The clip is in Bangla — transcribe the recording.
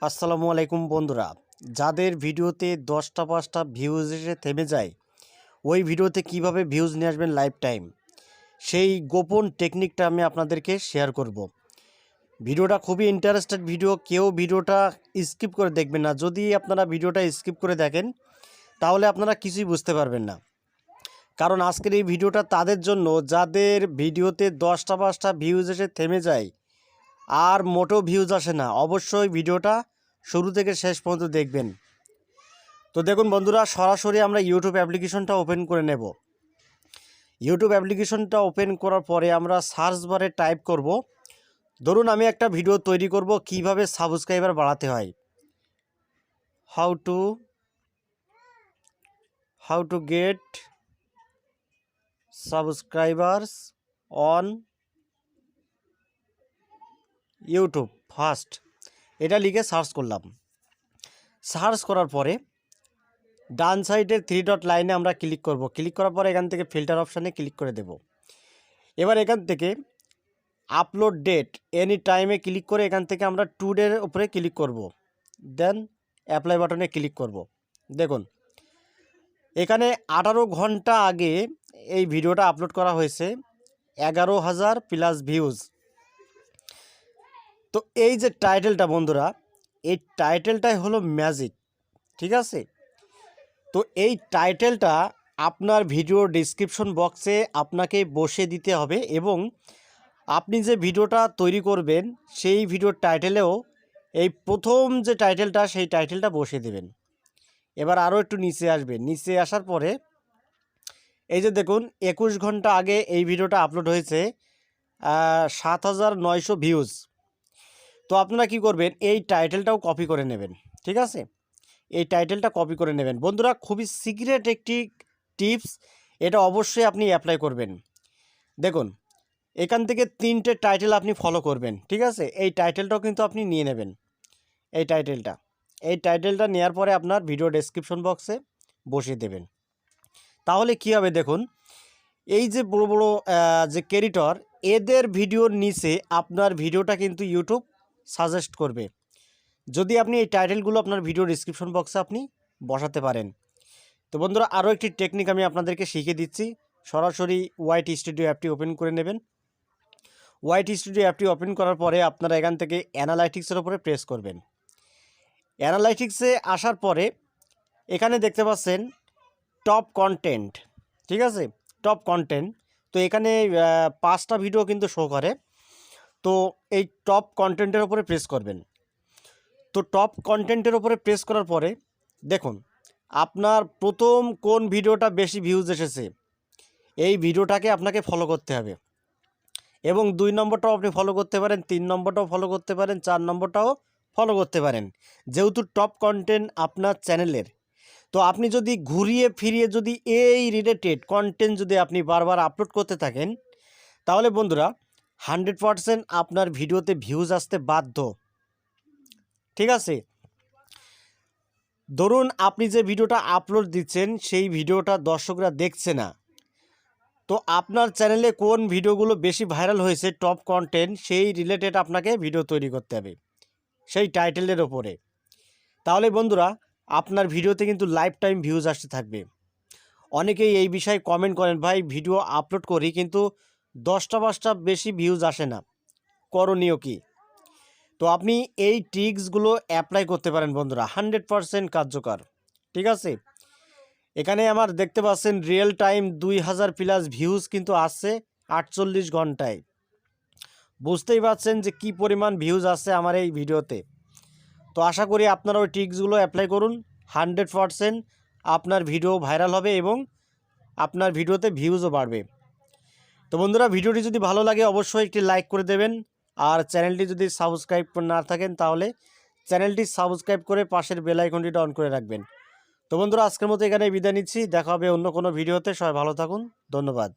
আসসালামু আলাইকুম বন্ধুরা, যাদের ভিডিওতে 10টা 5টা ভিউজ এসে থেমে যায়, ওই ভিডিওতে কিভাবে ভিউজ নিয়ে আসবেন লাইফ টাইম, সেই গোপন টেকনিকটা আমি আপনাদেরকে শেয়ার করব। ভিডিওটা খুবই ইন্টারেস্টেড ভিডিও, কেউ ভিডিওটা স্কিপ করে দেখবেন না। যদি আপনারা ভিডিওটা স্কিপ করে দেখেন তাহলে আপনারা কিছুই বুঝতে পারবেন না। কারণ আজকের এই ভিডিওটা তাদের জন্য যাদের ভিডিওতে 10টা 5টা ভিউজ এসে থেমে যায় আর মোটেও ভিউজ আসে না। অবশ্যই ভিডিওটা শুরু থেকে শেষ পর্যন্ত দেখবেন। তো দেখুন বন্ধুরা, সরাসরি আমরা ইউটিউব অ্যাপ্লিকেশনটা ওপেন করে নেব। ইউটিউব অ্যাপ্লিকেশনটা ওপেন করার পরে আমরা সার্চ বারে টাইপ করব, ধরুন আমি একটা ভিডিও তৈরি করব কিভাবে সাবস্ক্রাইবার বাড়াতে হয়, how to get subscribers on YouTube first, এটা লিখে সার্চ করলাম। সার্চ করার পরে ডান সাইডের 3 ডট লাইনে আমরা ক্লিক করব। ক্লিক করার পরে এখান থেকে ফিল্টার অপশানে ক্লিক করে দেব। এবার এখান থেকে আপলোড ডেট এনি টাইমে ক্লিক করে এখান থেকে আমরা টুডের উপরে ক্লিক করব, দেন অ্যাপ্লাই বাটনে ক্লিক করব। দেখুন এখানে 18 ঘন্টা আগে এই ভিডিওটা আপলোড করা হয়েছে, 11,000 প্লাস ভিউজ। তো এই যে টাইটেলটা বন্ধুরা, এই টাইটেলটাই হলো ম্যাজিক, ঠিক আছে? তো এই টাইটেলটা আপনার ভিডিও ডেসক্রিপশন বক্সে আপনাকে বসে দিতে হবে, এবং আপনি যে ভিডিওটা তৈরি করবেন সেই ভিডিওর টাইটেলেও এই প্রথম যে টাইটেলটা সেই টাইটেলটা বসিয়ে দেবেন। এবার আরও একটু নিচে আসবেন, নিচে আসার পরে এই যে দেখুন 21 ঘন্টা আগে এই ভিডিওটা আপলোড হয়েছে, 7,900 ভিউজ। তো আপনারা কি করবেন, এই টাইটেলটাও কপি করে নেবেন, ঠিক আছে? এই টাইটেলটা কপি করে নেবেন বন্ধুরা। খুবই সিক্রেট একটি টিপস, এটা অবশ্যই আপনি অ্যাপ্লাই করবেন। দেখুন এখান থেকে 3টে টাইটেল আপনি ফলো করবেন, ঠিক আছে? এই টাইটেলটাও কিন্তু আপনি নিয়ে নেবেন। এই টাইটেলটা নেওয়ার পরে আপনার ভিডিও ডেসক্রিপশন বক্সে বসিয়ে দেবেন। তাহলে কি হবে দেখুন, এই যে বড় বড় যে ক্রিয়েটর, এদের ভিডিওর নিচে আপনার ভিডিওটা কিন্তু ইউটিউব সাজেস্ট করবে, যদি আপনি এই টাইটেলগুলো আপনার ভিডিও ডেসক্রিপশন বক্সে আপনি বসাতে পারেন। তো বন্ধুরা, আরও একটি টেকনিক আমি আপনাদেরকে শিখিয়ে দিচ্ছি। সরাসরি ওয়াইট স্টুডিও অ্যাপটি ওপেন করে নেবেন। ওয়াইট স্টুডিও অ্যাপটি ওপেন করার পরে আপনারা এখান থেকে অ্যানালাইটিক্সের উপরে প্রেস করবেন। অ্যানালাইটিক্সে আসার পরে এখানে দেখতে পাচ্ছেন টপ কন্টেন্ট, ঠিক আছে? Top content. তো এখানে 5টা ভিডিও কিন্তু শো করে। তো এই টপ কন্টেন্টের উপরে প্রেস করবেন। তো টপ কন্টেন্টের উপরে প্রেস করার পরে দেখুন আপনার প্রথম কোন ভিডিওটা বেশি ভিউজ এসেছে, এই ভিডিওটাকে আপনাকে ফলো করতে হবে, এবং 2 নম্বরটাও আপনি ফলো করতে পারেন, 3 নম্বরটাও ফলো করতে পারেন, 4 নম্বরটাও ফলো করতে পারেন, যেহেতু টপ কন্টেন্ট আপনার চ্যানেলের। তো আপনি যদি ঘুরিয়ে ফিরিয়ে যদি এই রিলেটেড কন্টেন্ট যদি আপনি বারবার আপলোড করতে থাকেন, তাহলে বন্ধুরা 100% আপনার ভিডিওতে ভিউজ আসতে বাধ্য, ঠিক আছে? ধরুন আপনি যে ভিডিওটা আপলোড দিচ্ছেন সেই ভিডিওটা দর্শকরা দেখছে না, তো আপনার চ্যানেলে কোন ভিডিওগুলো বেশি ভাইরাল হয়েছে টপ কন্টেন্ট, সেই রিলেটেড আপনাকে ভিডিও তৈরি করতে হবে সেই টাইটেলের ওপরে। তাহলে বন্ধুরা আপনার ভিডিওতে কিন্তু লাইফ টাইম ভিউজ আসতে থাকবে। অনেকেই এই বিষয়ে কমেন্ট করেন, ভাই ভিডিও আপলোড করি কিন্তু 10টা 5টা বেশি ভিউজ আসে না, করণীয় কি? তো আপনি এই ট্রিক্সগুলো অ্যাপ্লাই করতে পারেন বন্ধুরা, 100% কার্যকর, ঠিক আছে? এখানে আমার দেখতে পাচ্ছেন রিয়েল টাইম 2000 প্লাস ভিউজ কিন্তু আসছে 48 ঘন্টায়। বুঝতেই পারছেন যে কি পরিমাণ ভিউজ আসছে আমার এই ভিডিওতে। তো আশা করি আপনারা ওই ট্রিক্সগুলো অ্যাপ্লাই করুন, 100% আপনার ভিডিও ভাইরাল হবে এবং আপনার ভিডিওতে ভিউজও বাড়বে। তো বন্ধুরা, ভিডিওটি যদি ভালো লাগে অবশ্যই একটি লাইক করে দেবেন, আর চ্যানেলটি যদি সাবস্ক্রাইব না থাকেন তাহলে চ্যানেলটি সাবস্ক্রাইব করে পাশের বেল আইকনটিটা অন করে রাখবেন। তো বন্ধুরা, আজকের মতো এখানে বিদায় নিচ্ছি, দেখা হবে অন্য কোনো ভিডিওতে। সবাই ভালো থাকুন, ধন্যবাদ।